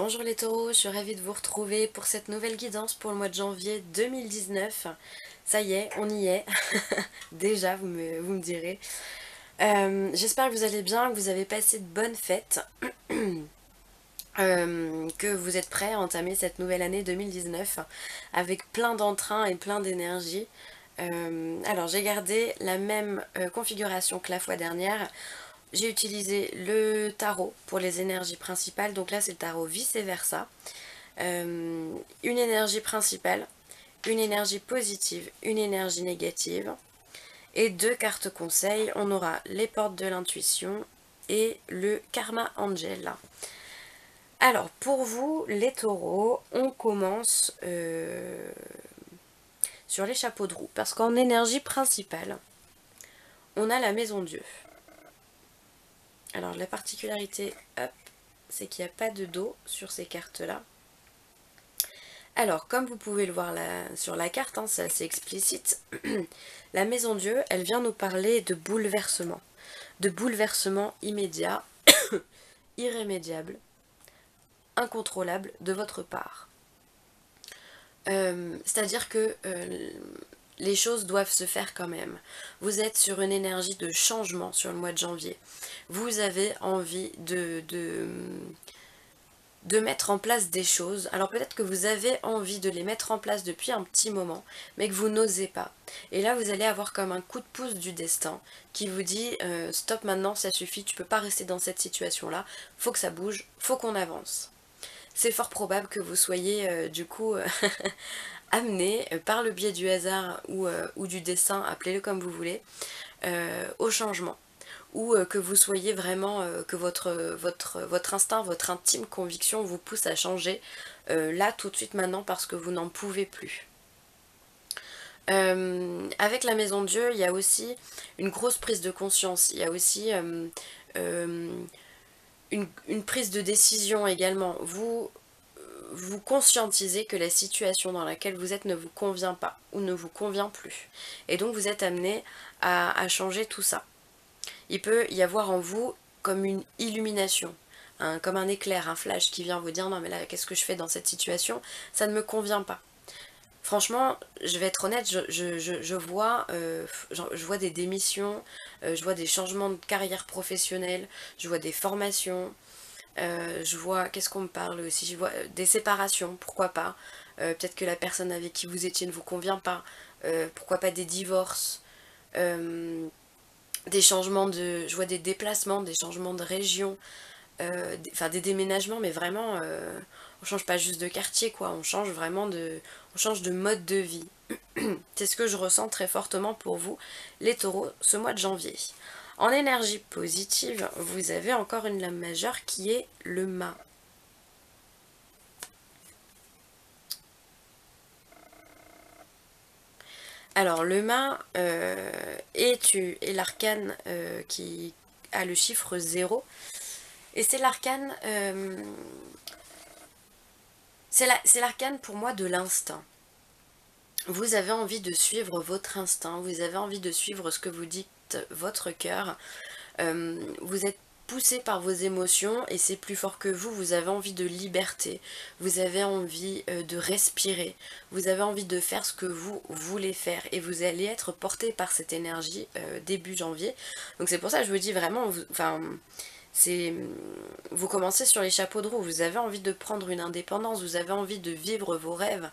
Bonjour les taureaux, je suis ravie de vous retrouver pour cette nouvelle guidance pour le mois de janvier 2019. Ça y est, on y est. Déjà, vous me direz. J'espère que vous allez bien, que vous avez passé de bonnes fêtes, que vous êtes prêts à entamer cette nouvelle année 2019 avec plein d'entrain et plein d'énergie. Alors, j'ai gardé la même configuration que la fois dernière. J'ai utilisé le tarot pour les énergies principales, donc là c'est le tarot vice-versa. Une énergie principale, une énergie positive, une énergie négative et deux cartes conseils. On aura les portes de l'intuition et le karma angel. Alors pour vous les taureaux, on commence sur les chapeaux de roue parce qu'en énergie principale, on a la maison Dieu. Alors la particularité, hop, c'est qu'il n'y a pas de dos sur ces cartes-là. Alors, comme vous pouvez le voir sur la carte, c'est assez explicite, la maison Dieu, elle vient nous parler de bouleversement immédiat, irrémédiable, incontrôlable de votre part. C'est-à-dire que les choses doivent se faire quand même. Vous êtes sur une énergie de changement sur le mois de janvier. Vous avez envie de mettre en place des choses. Alors peut-être que vous avez envie de les mettre en place depuis un petit moment, mais que vous n'osez pas. Et là, vous allez avoir comme un coup de pouce du destin qui vous dit stop maintenant, ça suffit, tu peux pas rester dans cette situation-là, faut que ça bouge, faut qu'on avance. C'est fort probable que vous soyez du coup amené par le biais du hasard ou du destin, appelez-le comme vous voulez, au changement. Ou que vous soyez vraiment, que votre instinct, votre intime conviction vous pousse à changer là tout de suite maintenant parce que vous n'en pouvez plus. Avec la maison de Dieu, il y a aussi une grosse prise de conscience, il y a aussi une prise de décision également. Vous conscientisez que la situation dans laquelle vous êtes ne vous convient pas ou ne vous convient plus. Et donc vous êtes amené à changer tout ça. Il peut y avoir en vous comme une illumination, comme un éclair, un flash qui vient vous dire non mais là qu'est-ce que je fais dans cette situation, ça ne me convient pas. Franchement, je vais être honnête, je vois des démissions, je vois des changements de carrière professionnelle, je vois des formations, je vois, qu'est-ce qu'on me parle aussi, je vois des séparations, pourquoi pas, peut-être que la personne avec qui vous étiez ne vous convient pas, pourquoi pas des divorces, des changements je vois des déplacements, des changements de région, enfin des déménagements, mais vraiment, on change pas juste de quartier, quoi, on change de mode de vie. C'est ce que je ressens très fortement pour vous, les taureaux, ce mois de janvier. En énergie positive, vous avez encore une lame majeure qui est le mât. Alors le mât est l'arcane qui a le chiffre 0. Et c'est l'arcane, c'est l'arcane pour moi de l'instinct. Vous avez envie de suivre votre instinct, vous avez envie de suivre ce que vous dicte votre cœur. Vous êtes poussé par vos émotions et c'est plus fort que vous avez envie de liberté, vous avez envie de respirer, vous avez envie de faire ce que vous voulez faire et vous allez être porté par cette énergie début janvier. Donc c'est pour ça que je vous dis vraiment, vous commencez sur les chapeaux de roue, vous avez envie de prendre une indépendance, vous avez envie de vivre vos rêves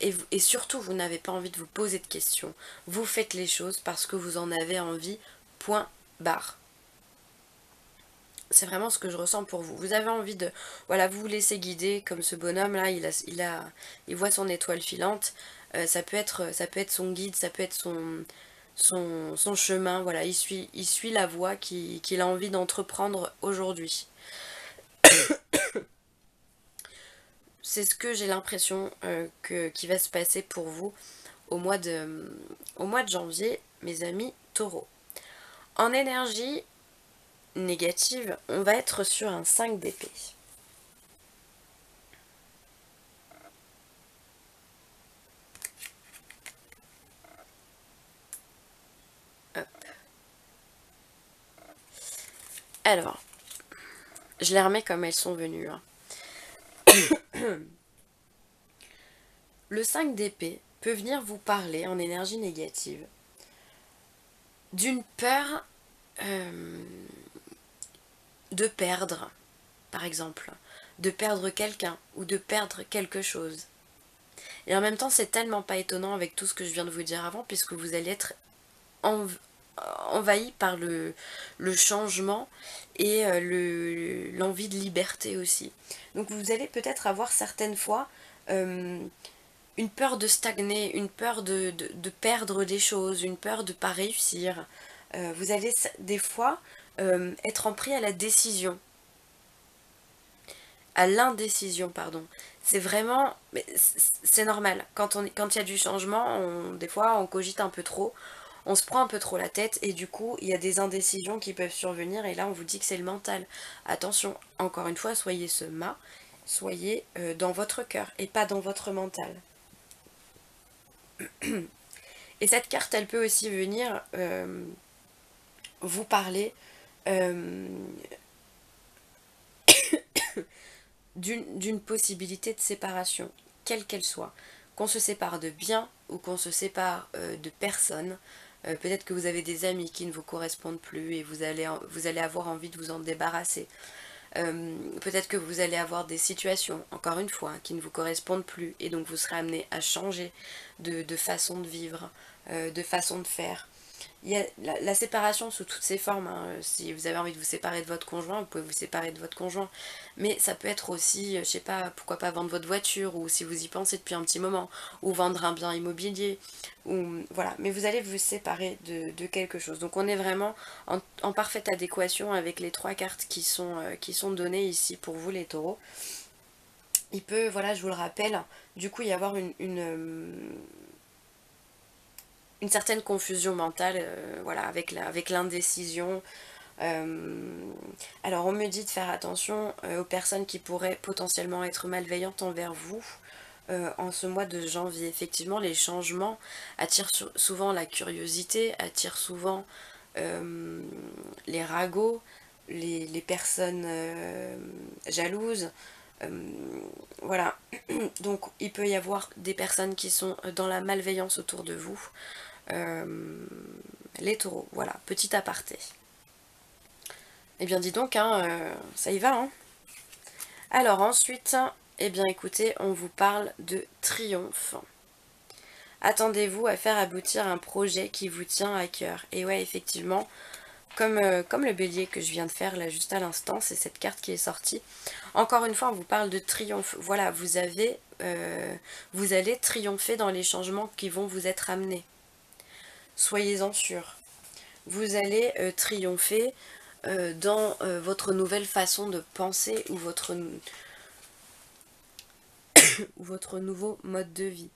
et surtout vous n'avez pas envie de vous poser de questions. Vous faites les choses parce que vous en avez envie, point barre. C'est vraiment ce que je ressens pour vous. Vous avez envie de, voilà, vous vous laissez guider comme ce bonhomme là, il voit son étoile filante. Ça peut être son guide, ça peut être son chemin. Voilà, il suit la voie qu'il a envie d'entreprendre aujourd'hui. C'est ce que j'ai l'impression qui va se passer pour vous au mois de janvier, mes amis taureaux. En énergie négative, on va être sur un 5 d'épée. Hop. Alors, je les remets comme elles sont venues. Hein. Le 5 d'épée peut venir vous parler en énergie négative d'une peur de perdre, par exemple, de perdre quelqu'un ou de perdre quelque chose. Et en même temps, c'est tellement pas étonnant avec tout ce que je viens de vous dire avant, puisque vous allez être envahi par le changement et l'envie de liberté aussi. Donc vous allez peut-être avoir certaines fois une peur de stagner, une peur de perdre des choses, une peur de ne pas réussir. Vous allez des fois être en pris à la décision, à l'indécision, pardon. C'est vraiment, c'est normal. Quand il y a du changement, des fois on cogite un peu trop, on se prend un peu trop la tête et du coup il y a des indécisions qui peuvent survenir et là on vous dit que c'est le mental. Attention, encore une fois, soyez soyez dans votre cœur et pas dans votre mental. Et cette carte, elle peut aussi venir vous parler d'une possibilité de séparation, quelle qu'elle soit. Qu'on se sépare de biens ou qu'on se sépare de personnes. Peut-être que vous avez des amis qui ne vous correspondent plus et vous allez avoir envie de vous en débarrasser. Peut-être que vous allez avoir des situations, encore une fois, qui ne vous correspondent plus et donc vous serez amené à changer de façon de vivre, de façon de faire. Il y a la séparation sous toutes ses formes, hein. Si vous avez envie de vous séparer de votre conjoint, vous pouvez vous séparer de votre conjoint. Mais ça peut être aussi, je sais pas, pourquoi pas vendre votre voiture, ou si vous y pensez depuis un petit moment, ou vendre un bien immobilier, ou voilà. Mais vous allez vous séparer de quelque chose. Donc on est vraiment en parfaite adéquation avec les trois cartes qui sont données ici pour vous les taureaux. Il peut, voilà, je vous le rappelle, du coup y avoir une certaine confusion mentale, voilà, avec l'indécision. Alors on me dit de faire attention aux personnes qui pourraient potentiellement être malveillantes envers vous en ce mois de janvier. Effectivement, les changements attirent souvent la curiosité, attirent souvent les ragots, les personnes jalouses. Voilà, donc il peut y avoir des personnes qui sont dans la malveillance autour de vous. Les taureaux, voilà, petit aparté. Eh bien dis donc, hein, ça y va. Hein. Alors ensuite, eh bien écoutez, on vous parle de triomphe. Attendez-vous à faire aboutir un projet qui vous tient à cœur. Et ouais, effectivement, comme le bélier que je viens de faire là juste à l'instant, c'est cette carte qui est sortie. Encore une fois, on vous parle de triomphe. Voilà, vous allez triompher dans les changements qui vont vous être amenés. Soyez-en sûrs. Vous allez triompher dans votre nouvelle façon de penser ou votre nouveau mode de vie.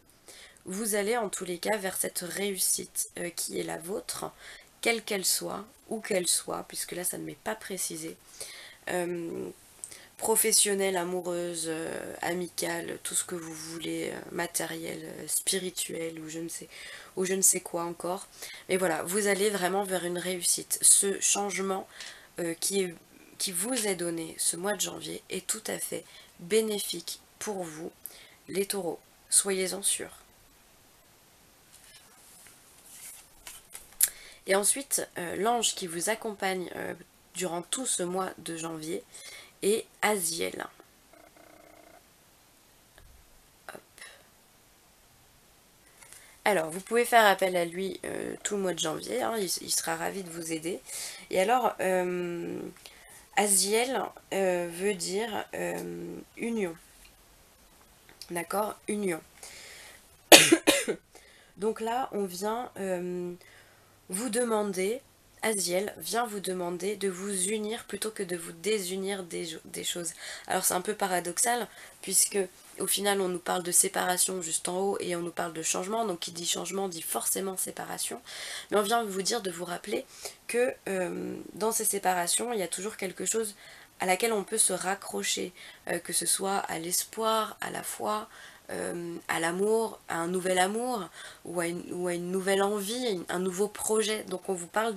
Vous allez en tous les cas vers cette réussite qui est la vôtre, quelle qu'elle soit, où qu'elle soit, puisque là ça ne m'est pas précisé. Professionnelle, amoureuse, amicale, tout ce que vous voulez, matériel, spirituel ou je ne sais quoi encore. Mais voilà, vous allez vraiment vers une réussite. Ce changement qui vous est donné ce mois de janvier est tout à fait bénéfique pour vous, les taureaux. Soyez-en sûrs. Et ensuite, l'ange qui vous accompagne durant tout ce mois de janvier est Aziel. Hop. Alors, vous pouvez faire appel à lui tout le mois de janvier, hein, il sera ravi de vous aider. Et alors, Aziel veut dire union. D'accord? Union. Donc là, on vient vous demander, Aziel vient vous demander de vous unir plutôt que de vous désunir des choses. Alors c'est un peu paradoxal, puisque au final on nous parle de séparation juste en haut et on nous parle de changement, donc qui dit changement dit forcément séparation. Mais on vient vous dire de vous rappeler que dans ces séparations, il y a toujours quelque chose à laquelle on peut se raccrocher, que ce soit à l'espoir, à la foi, à l'amour, à un nouvel amour ou à une nouvelle envie, un nouveau projet. Donc on vous parle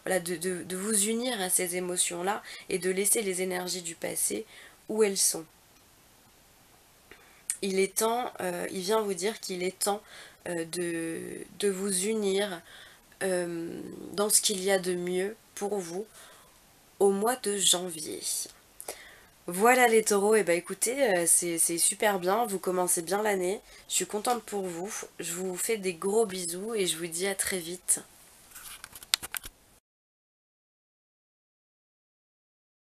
voilà, de vous unir à ces émotions-là et de laisser les énergies du passé où elles sont. il est temps, il vient vous dire qu'il est temps de vous unir dans ce qu'il y a de mieux pour vous au mois de janvier. Voilà les taureaux, et bah écoutez, c'est super bien, vous commencez bien l'année, je suis contente pour vous, je vous fais des gros bisous et je vous dis à très vite.